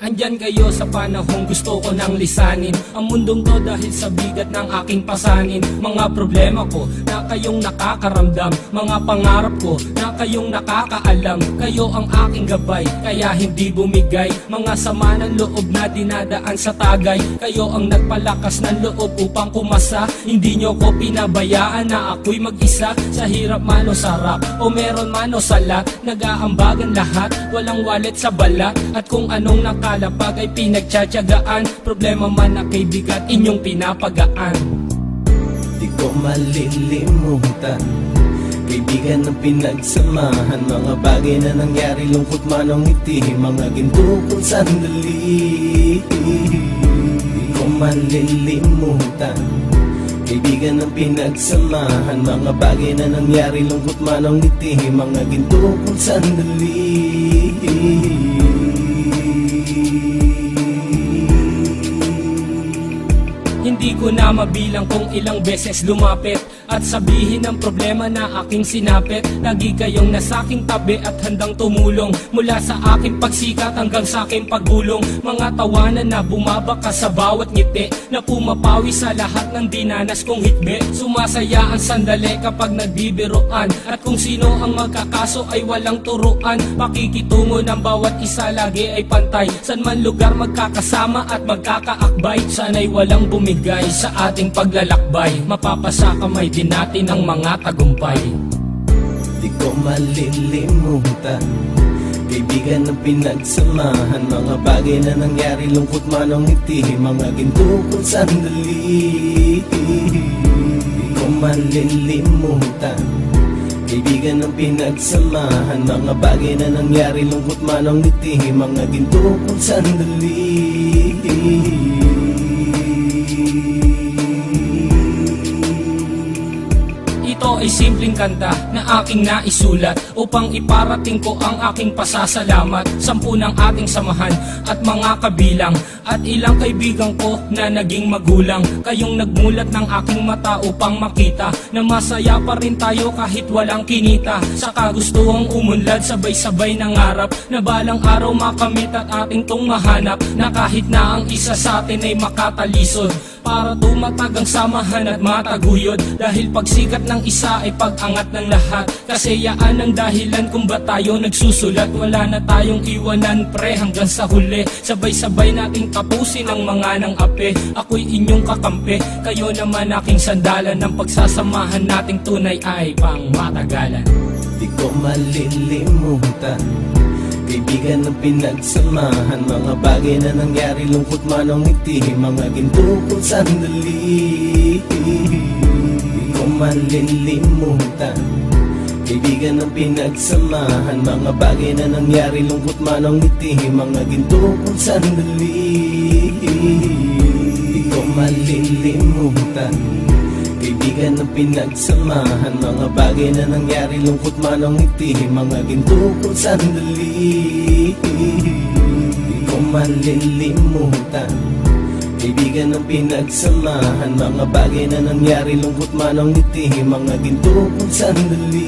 Andyan kayo sa panahong gusto ko nang lisanin ang mundong to dahil sa bigat ng aking pasanin. Mga problema ko na kayong nakakaramdam, mga pangarap ko na kayong nakakaalam. Kayo ang aking gabay, kaya hindi bumigay. Mga sama ng loob na dinadaan sa tagay, kayo ang nagpalakas ng loob upang kumasa. Hindi nyo ko pinabayaan na ako'y mag-isa. Sa hirap man o sarap, o meron man o salat, nag-aambagan lahat, walang wallet sa balat. At kung anong nakalapag ay pinagtsatsagaan, problema man na kay bigat, inyong pinapagaan. Di ko malilimutan, kaibigan ng pinagsamahan, mga bagay na nangyari, lungkot man o ngiti, mga ginto kong sandali. Di ko malilimutan, kaibigan ng pinagsamahan, mga bagay na nangyari, lungkot man o ngiti, mga ginto kong sandali. Hindi ko na mabilang kung ilang beses lumapit at sabihin ang problema na aking sinapit. Lagi kayong nasa aking tabi at handang tumulong, mula sa aking pagsikat hanggang sa aking paggulong. Mga tawanan na bumabaka sa bawat ngiti, na pumapawi sa lahat ng dinanas kong hitbe. Sumasaya ang sandali kapag nagbibiroan, at kung sino ang magkakaso ay walang turuan. Pakikitungo ng bawat isa lagi ay pantay, san man lugar magkakasama at magkakaakbay. Sana'y walang bumigay sa ating paglalakbay, mapapasa kamay din natin ang mga tagumpay. Di ko malilimutan, kaibigan ng pinagsamahan, mga bagay na nangyari, lungkot man o ngiti, mga ginto kong sandali. Di ko malilimutan, kaibigan ng pinagsamahan, mga bagay na nangyari, lungkot man o ngiti, mga ginto kong sandali. Ito ay simpleng kanta na aking naisulat upang iparating ko ang aking pasasalamat. 10 ng ating samahan at mga kabilang, at ilang kaibigan ko na naging magulang. Kayong nagmulat ng aking mata upang makita na masaya pa rin tayo kahit walang kinita. Sa kagustuhang umunlad, sabay-sabay nangarap na balang araw makamit at ating tong mahanap, na kahit na ang isa sa atin ay makatalisod, para tumatag ang samahan at mataguyod. Dahil pagsikat ng isa ay pag-angat ng lahat, kasi yaan ang dahilan kung ba tayo nagsusulat. Wala na tayong iwanan pre hanggang sa huli, sabay-sabay nating tapusin ang mga nang ape. Ako'y inyong kakampi, kayo naman aking sandalan, ng pagsasamahan nating tunay ay pang matagalan. Di ko malilimutan, kaibigan ng pinagsamahan, mga bagay na nangyari, lungkot man o ngiti, mga ginto kong sandali. Di ko malilimutan, kaibigan ng pinagsamahan, mga bagay na nangyari, lungkot man o ngiti, mga ginto kong sandali. Di ko malilimutan, kaibigan ng pinagsamahan, mga bagay na nangyari, lungkot man o ngiti, mga ginto kong sandali. Di ko malilimutan, kaibigan ng pinagsamahan, mga bagay na nangyari, lungkot man o ngiti, mga ginto kong sandali.